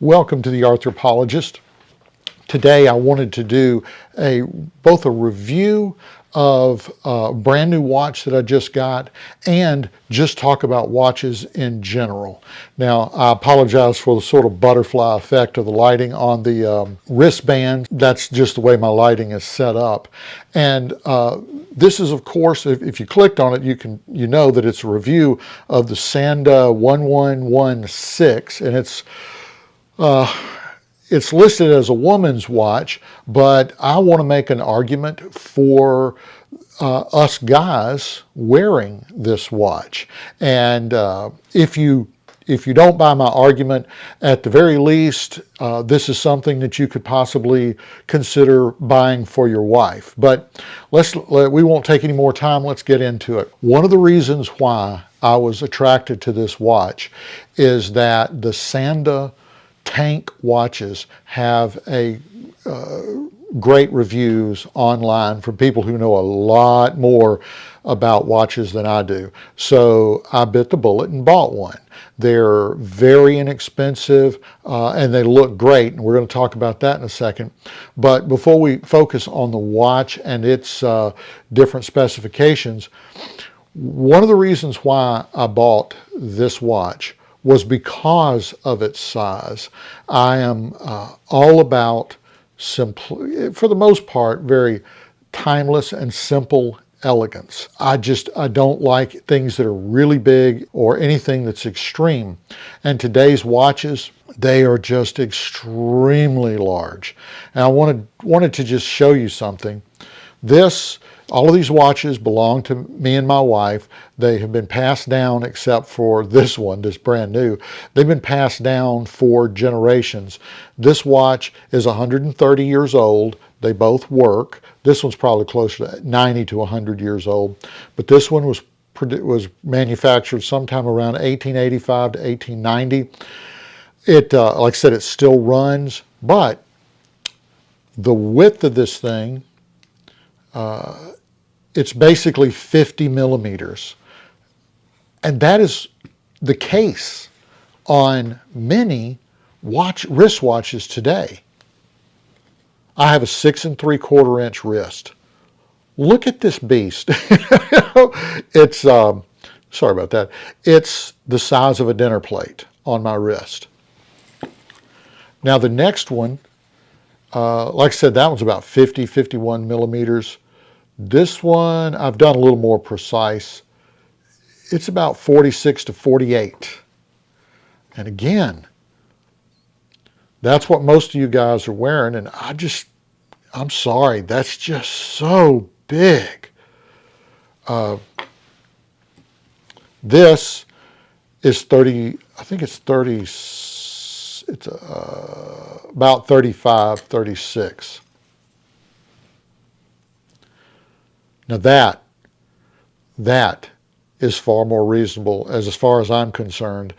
Welcome to the Arthropologist. Today I wanted to do both a review of a brand new watch that I just got and just talk about watches in general. Now, I apologize for the sort of butterfly effect of the lighting on the wristband. That's just the way my lighting is set up. And this is, of course, if you clicked on it, you know that it's a review of the Sanda 1116, and it's listed as a woman's watch, but I want to make an argument for us guys wearing this watch. And if you don't buy my argument, at the very least, this is something that you could possibly consider buying for your wife. But we won't take any more time. Let's get into it. One of the reasons why I was attracted to this watch is that the Sanda tank watches have great reviews online from people who know a lot more about watches than I do. So I bit the bullet and bought one. They're very inexpensive and they look great, and we're going to talk about that in a second. But before we focus on the watch and its different specifications, one of the reasons why I bought this watch was because of its size. I am all about simple, for the most part, very timeless and simple elegance. I don't like things that are really big or anything that's extreme. And today's watches, they are just extremely large. And I wanted to just show you something. All of these watches belong to me and my wife. They have been passed down, except for this one, this brand new. They've been passed down for generations. This watch is 130 years old. They both work. This one's probably closer to 90 to 100 years old. But this one was manufactured sometime around 1885 to 1890. Like I said, it still runs, but the width of this thing, it's basically 50 millimeters. And that is the case on many wristwatches today. I have a 6 3/4 inch wrist. Look at this beast. It's, sorry about that. It's the size of a dinner plate on my wrist. Now the next one, like I said, that one's about 51 millimeters. This one, I've done a little more precise. It's about 46 to 48. And again, that's what most of you guys are wearing. And I'm sorry, that's just so big. This is 30, I think it's 30, it's about 35, 36. Now that is far more reasonable as far as I'm concerned.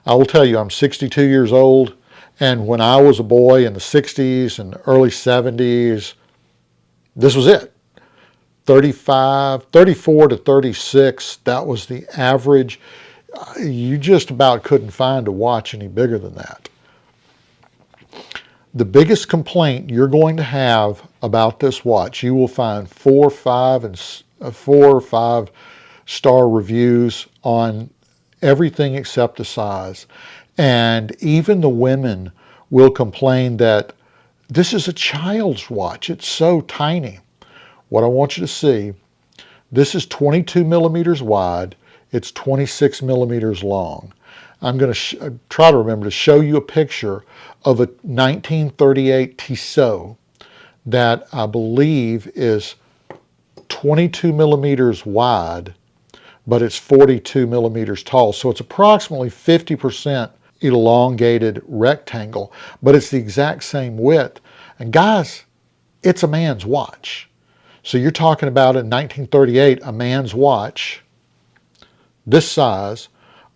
I will tell you, I'm 62 years old, and when I was a boy in the 60s and early 70s, this was it. 34 to 36, that was the average. You just about couldn't find a watch any bigger than that. The biggest complaint you're going to have about this watch, you will find 4 or 5 star reviews on everything except the size. And even the women will complain that this is a child's watch. It's so tiny. What I want you to see, this is 22 millimeters wide. It's 26 millimeters long. I'm going to try to remember to show you a picture of a 1938 Tissot that I believe is 22 millimeters wide, but it's 42 millimeters tall. So it's approximately 50% elongated rectangle, but it's the exact same width. And guys, it's a man's watch. So you're talking about in 1938, a man's watch, this size,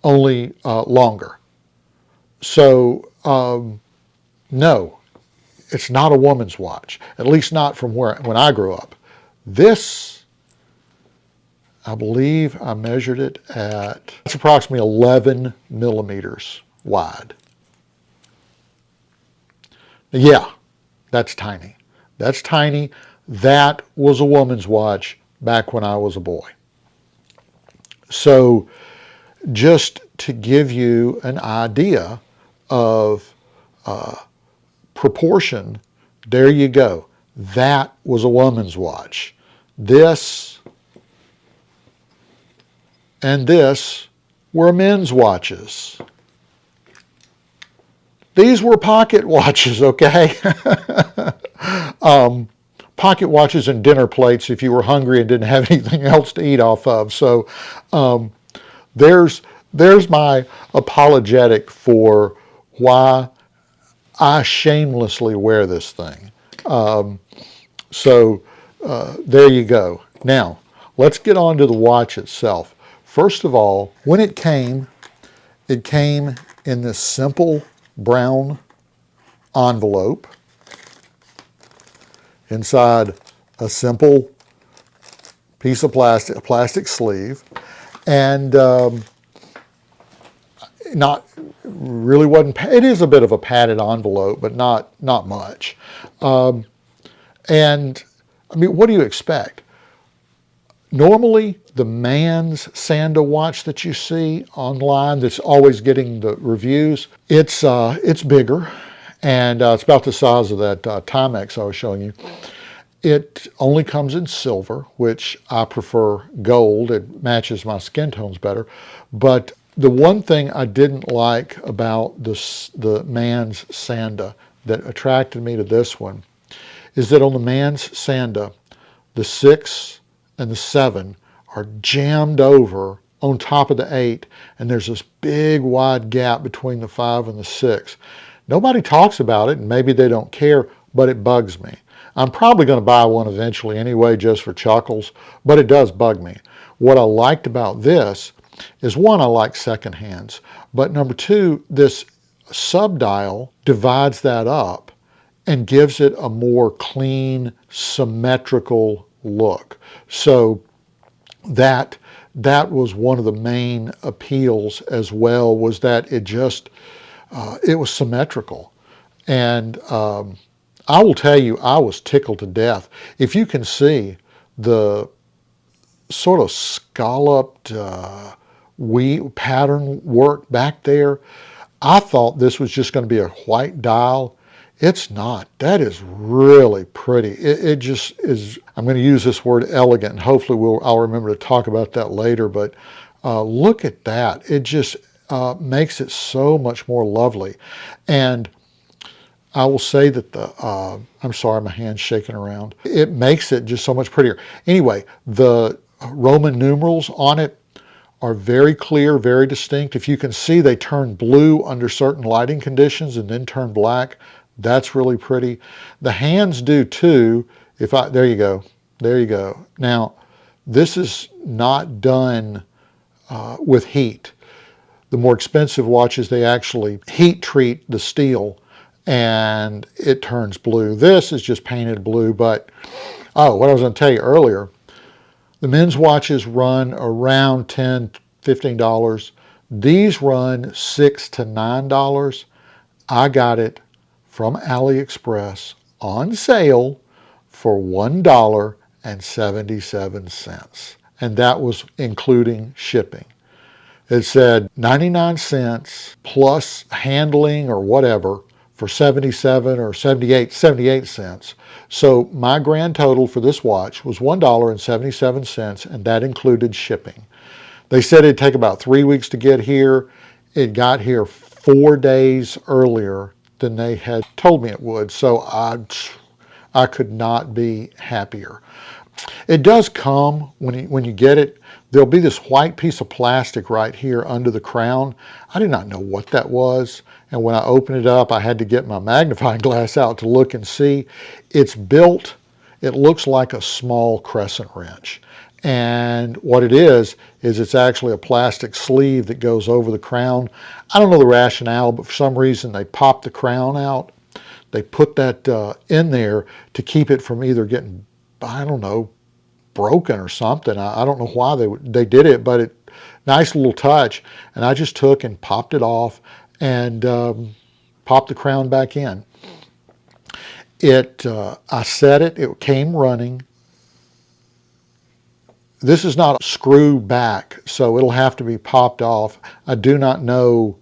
only longer. So no, it's not a woman's watch, at least not from when I grew up. This, I believe I measured it at, it's approximately 11 millimeters wide. Yeah, that's tiny. That's tiny. That was a woman's watch back when I was a boy. So just to give you an idea of proportion, there you go. That was a woman's watch. This and this were men's watches. These were pocket watches, okay? Pocket watches and dinner plates if you were hungry and didn't have anything else to eat off of. So um, there's my apologetic for why I shamelessly wear this thing. So there you go. Now, let's get on to the watch itself. First of all, when it came in this simple brown envelope inside a simple piece of plastic, a plastic sleeve, and not really wasn't. It is a bit of a padded envelope, but not much. And I mean, what do you expect? Normally, the man's Sanda watch that you see online, that's always getting the reviews, it's bigger, and it's about the size of that Timex I was showing you. It only comes in silver, which I prefer gold. It matches my skin tones better. But the one thing I didn't like about the man's Sanda that attracted me to this one is that on the man's Sanda, the 6 and the 7 are jammed over on top of the 8, and there's this big wide gap between the 5 and the 6. Nobody talks about it, and maybe they don't care, but it bugs me. I'm probably going to buy one eventually anyway, just for chuckles, but it does bug me. What I liked about this is, one, I like second hands, but number two, this subdial divides that up and gives it a more clean, symmetrical look. So that was one of the main appeals as well, was that it was symmetrical. And I will tell you, I was tickled to death. If you can see the sort of scalloped pattern work back there, I thought this was just going to be a white dial. It's not. That is really pretty. It just is. I'm going to use this word elegant, and hopefully I'll remember to talk about that later. But look at that. It just makes it so much more lovely. And I will say that I'm sorry, my hand's shaking around. It makes it just so much prettier. Anyway, the Roman numerals on it are very clear, very distinct. If you can see, they turn blue under certain lighting conditions and then turn black. That's really pretty. The hands do too. There you go. There you go. Now, this is not done with heat. The more expensive watches, they actually heat treat the steel and it turns blue. This is just painted blue, but, what I was going to tell you earlier, the men's watches run around $10, $15. These run $6 to $9. I got it from AliExpress on sale for $1.77. And that was including shipping. It said 99 cents plus handling or whatever for 77 or 78 cents. So my grand total for this watch was $1.77, and that included shipping. They said it'd take about 3 weeks to get here. It got here 4 days earlier than they had told me it would. So I could not be happier. It does come, when you get it, there'll be this white piece of plastic right here under the crown. I did not know what that was. And when I opened it up, I had to get my magnifying glass out to look and see. It's built, it looks like a small crescent wrench. And what it is it's actually a plastic sleeve that goes over the crown. I don't know the rationale, but for some reason they popped the crown out. They put that in there to keep it from either getting, I don't know, broken or something. I don't know why they did it, but nice little touch. And I just took and popped it off and popped the crown back in. I set it, it came running. This is not a screw back, so it'll have to be popped off. I do not know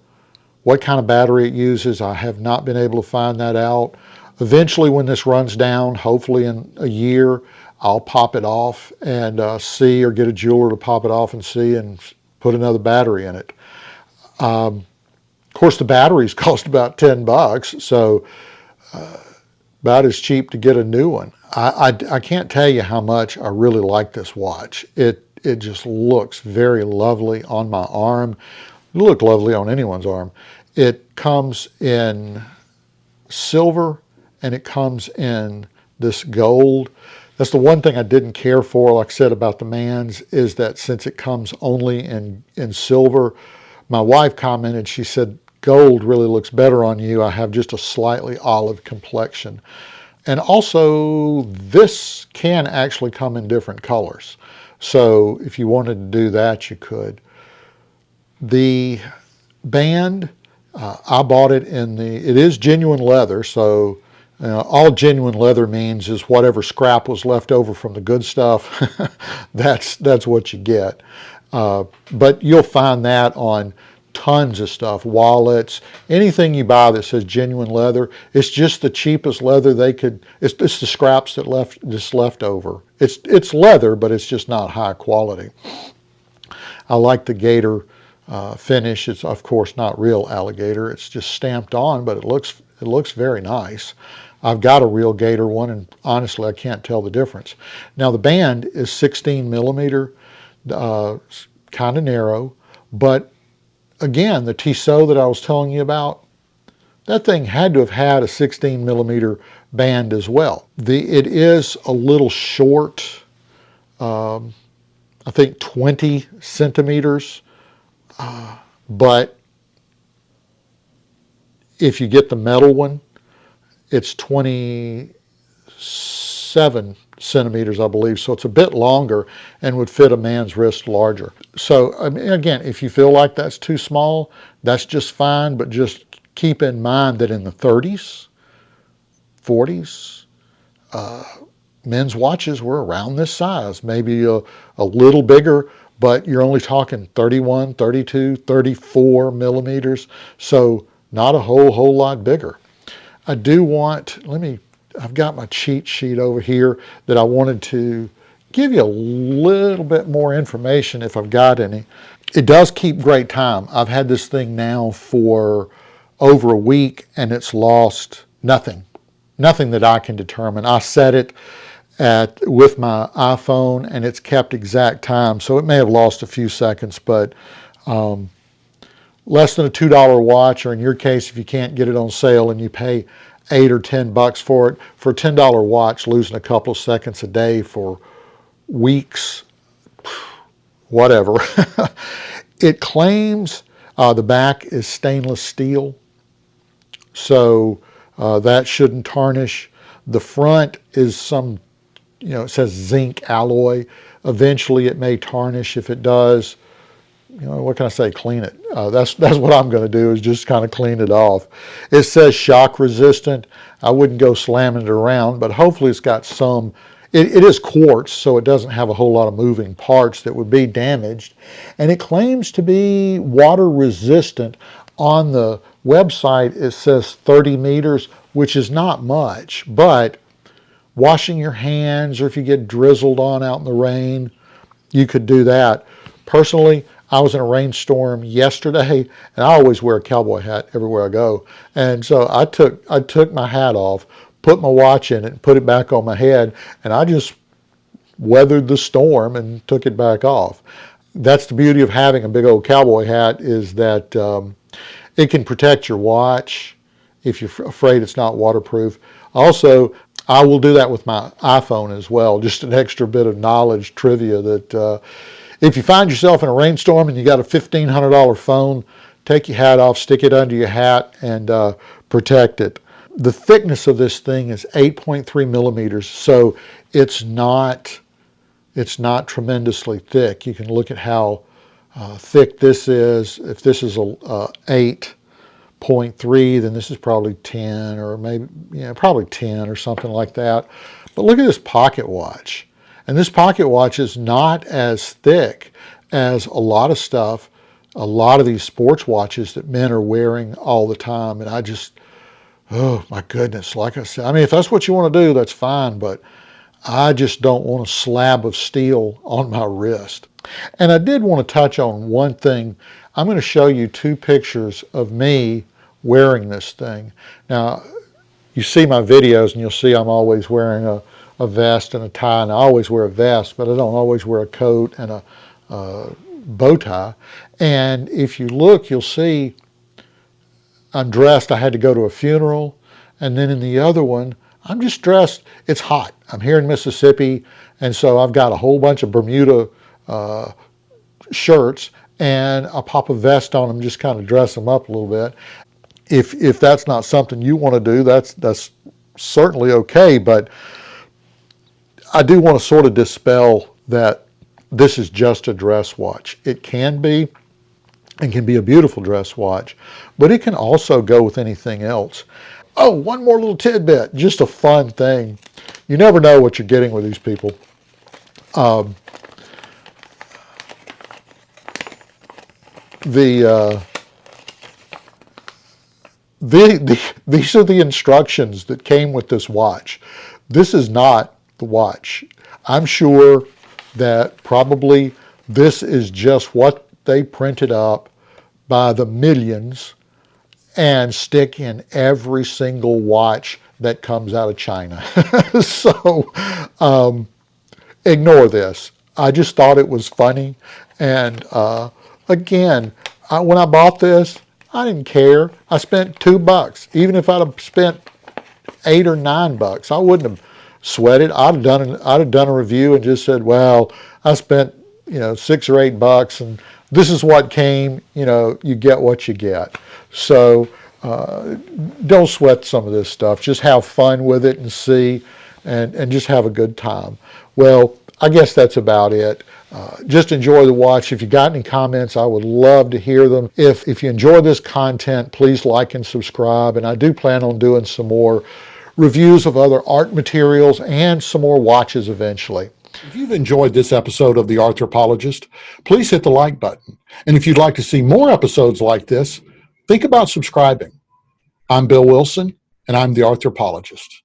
what kind of battery it uses. I have not been able to find that out. Eventually, when this runs down, hopefully in a year, I'll pop it off and see, or get a jeweler to pop it off and see, and put another battery in it. Of course, the batteries cost about $10, so about as cheap to get a new one. I can't tell you how much I really like this watch. It just looks very lovely on my arm. It'll look lovely on anyone's arm. It comes in silver and it comes in this gold. That's the one thing I didn't care for, like I said, about the Man's, is that since it comes only in silver, my wife commented, she said, gold really looks better on you. I have just a slightly olive complexion. And also, this can actually come in different colors. So if you wanted to do that, you could. The band, I bought it it is genuine leather, so all genuine leather means is whatever scrap was left over from the good stuff, that's what you get. But you'll find that on tons of stuff, wallets, anything you buy that says genuine leather. It's just the cheapest leather they could. It's the scraps that left over. It's leather, but it's just not high quality. I like the gator finish. It's of course not real alligator. It's just stamped on, but it looks very nice. I've got a real gator one, and honestly, I can't tell the difference. Now the band is 16 millimeter, kind of narrow, but again, the Tissot that I was telling you about, that thing had to have had a 16 millimeter band as well. It is a little short, I think 20 centimeters, but if you get the metal one, it's 27 centimeters, I believe. So it's a bit longer and would fit a man's wrist larger. So I mean, again, if you feel like that's too small, that's just fine. But just keep in mind that in the 30s, 40s, men's watches were around this size, maybe a little bigger, but you're only talking 31, 32, 34 millimeters. So not a whole lot bigger. I do want, I've got my cheat sheet over here that I wanted to give you a little bit more information if I've got any. It does keep great time. I've had this thing now for over a week and it's lost nothing that I can determine. I set it with my iPhone and it's kept exact time, so it may have lost a few seconds, but less than a $2 watch, or in your case, if you can't get it on sale and you pay $8 or $10 for it, for a $10 watch, losing a couple of seconds a day for weeks, whatever. It claims the back is stainless steel, so that shouldn't tarnish. The front is it says zinc alloy. Eventually it may tarnish. If it does, what can I say? Clean it. That's what I'm going to do, is just kind of clean it off. It says shock resistant. I wouldn't go slamming it around, but hopefully it's got some. It is quartz, so it doesn't have a whole lot of moving parts that would be damaged. And it claims to be water resistant. On the website, it says 30 meters, which is not much, but washing your hands, or if you get drizzled on out in the rain, you could do that. Personally, I was in a rainstorm yesterday, and I always wear a cowboy hat everywhere I go. And so I took my hat off, put my watch in it, and put it back on my head, and I just weathered the storm and took it back off. That's the beauty of having a big old cowboy hat, is that it can protect your watch if you're afraid it's not waterproof. Also, I will do that with my iPhone as well. Just an extra bit of knowledge, trivia, that if you find yourself in a rainstorm and you got a $1,500 phone, take your hat off, stick it under your hat, and protect it. The thickness of this thing is 8.3 millimeters, so it's not tremendously thick. You can look at how thick this is. If this is a 8, .3, then this is probably 10, or maybe, probably 10 or something like that. But look at this pocket watch. And this pocket watch is not as thick as a lot of stuff, a lot of these sports watches that men are wearing all the time. And I just, oh my goodness, like I said, I mean, if that's what you want to do, that's fine, but I just don't want a slab of steel on my wrist. And I did want to touch on one thing. I'm going to show you two pictures of me wearing this thing. Now, you see my videos and you'll see I'm always wearing a vest and a tie, and I always wear a vest, but I don't always wear a coat and a bow tie. And if you look, you'll see I'm dressed. I had to go to a funeral. And then in the other one, I'm just dressed. It's hot. I'm here in Mississippi, and so I've got a whole bunch of Bermuda shirts, and I pop a vest on them, just kind of dress them up a little bit. If that's not something you want to do, that's certainly okay. But I do want to sort of dispel that this is just a dress watch. It can be, and can be a beautiful dress watch, but it can also go with anything else. Oh, one more little tidbit, just a fun thing. You never know what you're getting with these people. These are the instructions that came with this watch. This is not the watch. I'm sure that probably this is just what they printed up by the millions and stick in every single watch that comes out of China. So ignore this. I just thought it was funny. And again, when I bought this, I didn't care. I spent $2. Even if I'd have spent $8 or $9, I wouldn't have sweated. I'd have done a review and just said, well, I spent $6 or $8, and this is what came. You get what you get. So don't sweat some of this stuff. Just have fun with it and see, and just have a good time. Well, I guess that's about it. Just enjoy the watch. If you got any comments, I would love to hear them. If you enjoy this content, please like and subscribe. And I do plan on doing some more reviews of other art materials and some more watches eventually. If you've enjoyed this episode of The Arthropologist, please hit the like button. And if you'd like to see more episodes like this, think about subscribing. I'm Bill Wilson, and I'm The Arthropologist.